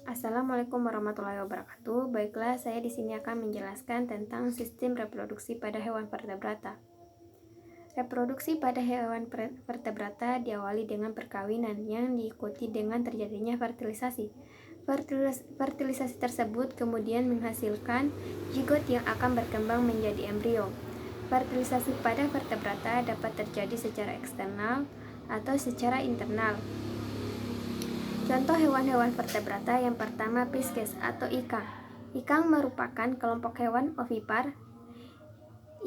Assalamualaikum warahmatullahi wabarakatuh. Baiklah, saya di sini akan menjelaskan tentang sistem reproduksi pada hewan vertebrata. Reproduksi pada hewan vertebrata diawali dengan perkawinan yang diikuti dengan terjadinya fertilisasi. Fertilisasi tersebut kemudian menghasilkan zigot yang akan berkembang menjadi embrio. Fertilisasi pada vertebrata dapat terjadi secara eksternal atau secara internal. Contoh hewan-hewan vertebrata yang pertama Pisces atau ikang. Ikang merupakan kelompok hewan ovipar.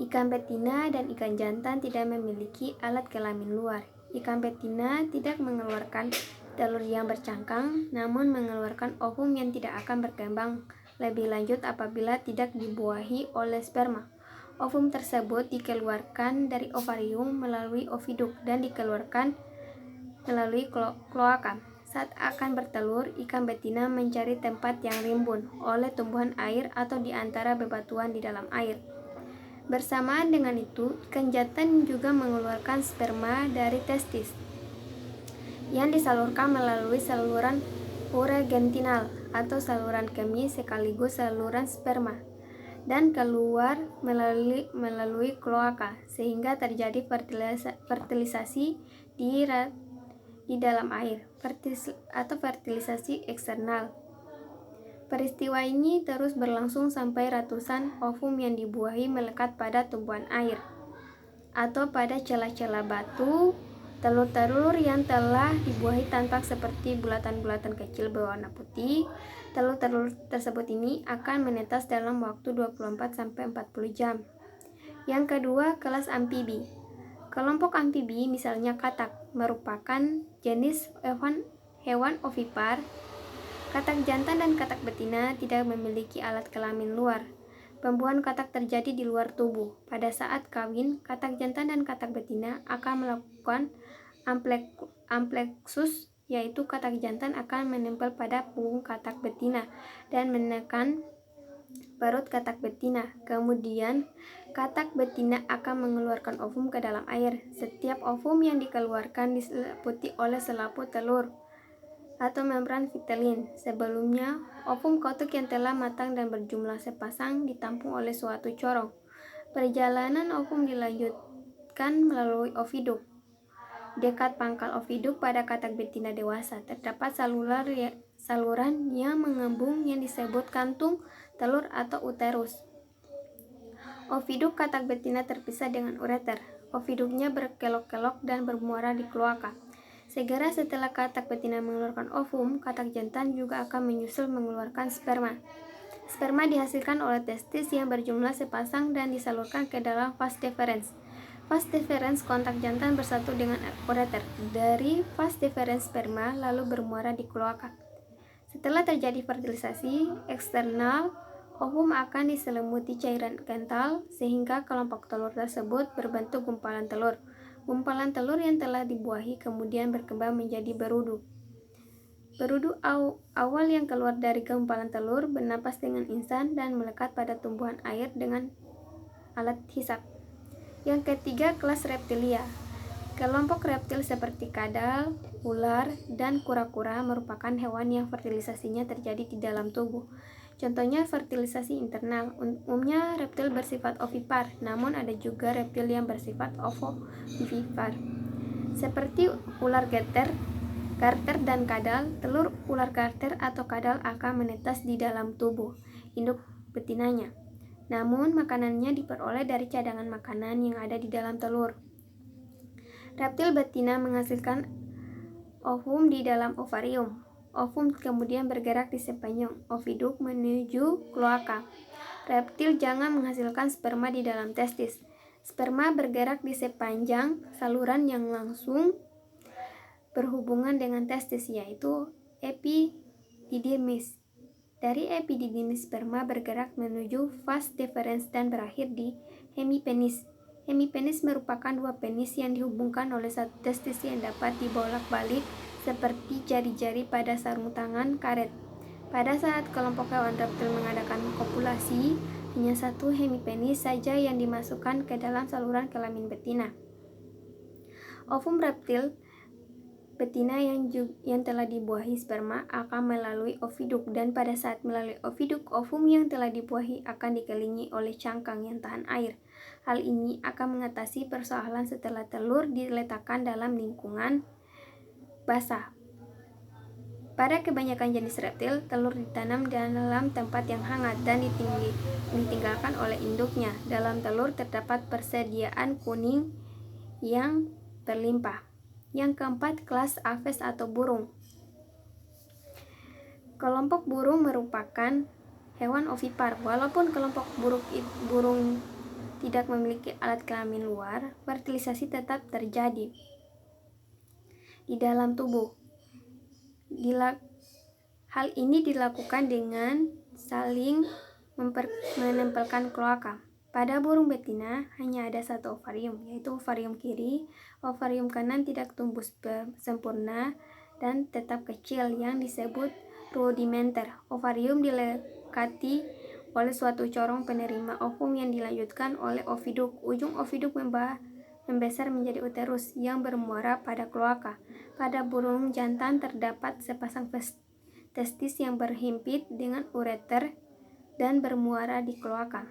Ikan betina dan ikan jantan tidak memiliki alat kelamin luar. Ikan betina tidak mengeluarkan telur yang bercangkang, namun mengeluarkan ovum yang tidak akan berkembang lebih lanjut apabila tidak dibuahi oleh sperma. Ovum tersebut dikeluarkan dari ovarium melalui oviduk dan dikeluarkan melalui kloaka. Saat akan bertelur, ikan betina mencari tempat yang rimbun oleh tumbuhan air atau di antara bebatuan di dalam air. Bersamaan dengan itu, ikan jantan juga mengeluarkan sperma dari testis yang disalurkan melalui saluran uregentinal atau saluran kemih sekaligus saluran sperma dan keluar melalui kloaka sehingga terjadi fertilisasi di dalam air atau fertilisasi eksternal. Peristiwa ini terus berlangsung sampai ratusan ovum yang dibuahi melekat pada tumbuhan air atau pada celah-celah batu. Telur-telur yang telah dibuahi tampak seperti bulatan-bulatan kecil berwarna putih. Telur-telur tersebut ini akan menetas dalam waktu 24-40 jam. Yang kedua, kelas amfibi. Kelompok amfibi misalnya katak merupakan jenis hewan ovipar. Katak jantan dan katak betina tidak memiliki alat kelamin luar. Pembuahan katak terjadi di luar tubuh. Pada saat kawin, katak jantan dan katak betina akan melakukan ampleksus, yaitu katak jantan akan menempel pada punggung katak betina dan menekan perut katak betina. Kemudian, katak betina akan mengeluarkan ovum ke dalam air. Setiap ovum yang dikeluarkan diseliputi oleh selaput telur atau membran vitelin. Sebelumnya, ovum kotak yang telah matang dan berjumlah sepasang ditampung oleh suatu corong. Perjalanan ovum dilanjutkan melalui oviduk. Dekat pangkal oviduk pada katak betina dewasa terdapat saluran yang mengembung yang disebut kantung telur atau uterus. Oviduk katak betina terpisah dengan ureter. Oviduknya berkelok-kelok dan bermuara di kloaka. Segera setelah katak betina mengeluarkan ovum, katak jantan juga akan menyusul mengeluarkan sperma. Sperma dihasilkan oleh testis yang berjumlah sepasang dan disalurkan ke dalam vas deferens. Vas deferens kontak jantan bersatu dengan ureter. Dari vas deferens sperma lalu bermuara di kloaka. Setelah terjadi fertilisasi eksternal, ovum akan diselimuti cairan kental sehingga kelompok telur tersebut berbentuk gumpalan telur. Gumpalan telur yang telah dibuahi kemudian berkembang menjadi berudu. Berudu awal yang keluar dari gumpalan telur bernapas dengan instan dan melekat pada tumbuhan air dengan alat hisap. Yang ketiga, kelas reptilia. Kelompok reptil seperti kadal, ular, dan kura-kura merupakan hewan yang fertilisasinya terjadi di dalam tubuh. Contohnya fertilisasi internal. Umumnya reptil bersifat ovipar, namun ada juga reptil yang bersifat ovovivipar. Seperti ular garter dan kadal, telur ular garter atau kadal akan menetas di dalam tubuh induk betinanya. Namun makanannya diperoleh dari cadangan makanan yang ada di dalam telur. Reptil betina menghasilkan ovum di dalam ovarium. Ovum kemudian bergerak di sepanjang oviduk menuju kloaka. Reptil jangan menghasilkan sperma di dalam testis. Sperma bergerak di sepanjang saluran yang langsung berhubungan dengan testis, yaitu epididymis. Dari epididymis sperma bergerak menuju vas deferens dan berakhir di hemipenis. Hemipenis merupakan dua penis yang dihubungkan oleh satu testis yang dapat dibolak-balik seperti jari-jari pada sarung tangan karet. Pada saat kelompok hewan reptil mengadakan kopulasi, hanya satu hemipenis saja yang dimasukkan ke dalam saluran kelamin betina. Ovum reptil betina yang telah dibuahi sperma akan melalui oviduk, dan pada saat melalui oviduk, ovum yang telah dibuahi akan dikelilingi oleh cangkang yang tahan air. Hal ini akan mengatasi persoalan setelah telur diletakkan dalam lingkungan basah. Pada kebanyakan jenis reptil, telur ditanam dalam tempat yang hangat dan ditinggalkan oleh induknya. Dalam telur terdapat persediaan kuning yang berlimpah. Yang keempat, kelas aves atau burung. Kelompok burung merupakan hewan ovipar. Walaupun kelompok burung tidak memiliki alat kelamin luar, fertilisasi tetap terjadi di dalam tubuh. Hal ini dilakukan dengan saling menempelkan kloaka. Pada burung betina hanya ada satu ovarium, yaitu ovarium kiri. Ovarium kanan tidak tumbuh sempurna dan tetap kecil yang disebut rudimenter. Ovarium dilekati oleh suatu corong penerima ovum yang dilanjutkan oleh oviduk. Ujung oviduk membesar menjadi uterus yang bermuara pada kloaka. Pada burung jantan terdapat sepasang testis yang berhimpit dengan ureter dan bermuara di kloaka.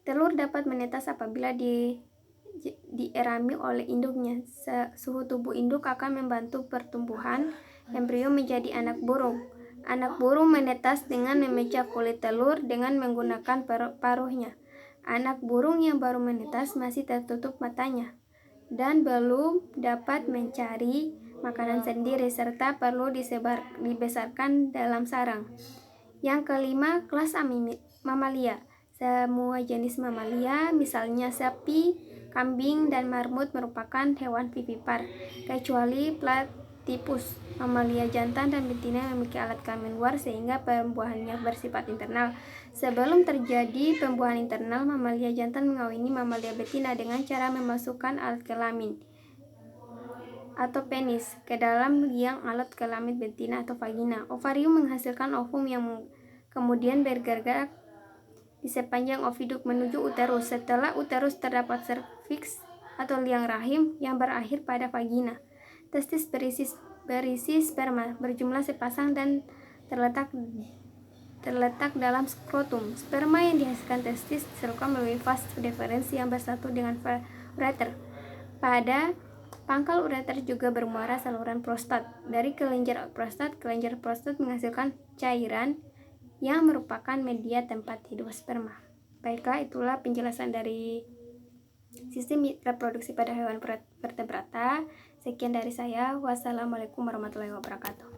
Telur dapat menetas apabila dierami oleh induknya. Suhu tubuh induk akan membantu pertumbuhan embrio menjadi anak burung. Anak burung menetas dengan memecah kulit telur dengan menggunakan paruhnya. Anak burung yang baru menetas masih tertutup matanya dan belum dapat mencari makanan sendiri, serta perlu dibesarkan dalam sarang. Yang kelima, kelas mamalia. Semua jenis mamalia, misalnya sapi, kambing, dan marmut merupakan hewan vivipar, kecuali platypus. Mamalia jantan dan betina memiliki alat kelamin luar sehingga pembuahannya bersifat internal. Sebelum terjadi pembuahan internal, mamalia jantan mengawini mamalia betina dengan cara memasukkan alat kelamin atau penis ke dalam liang alat kelamin betina atau vagina. Ovarium menghasilkan ovum yang kemudian bergerak di sepanjang oviduk menuju uterus. Setelah uterus terdapat serviks atau liang rahim yang berakhir pada vagina. Testis berisi sperma berjumlah sepasang dan terletak dalam skrotum. Sperma yang dihasilkan testis disalurkan melalui vas deferens yang bersatu dengan ureter. Pada pangkal ureter juga bermuara saluran prostat. Dari kelenjar prostat menghasilkan cairan yang merupakan media tempat hidup sperma. Baiklah, itulah penjelasan dari sistem reproduksi pada hewan vertebrata. Sekian dari saya. Wassalamualaikum warahmatullahi wabarakatuh.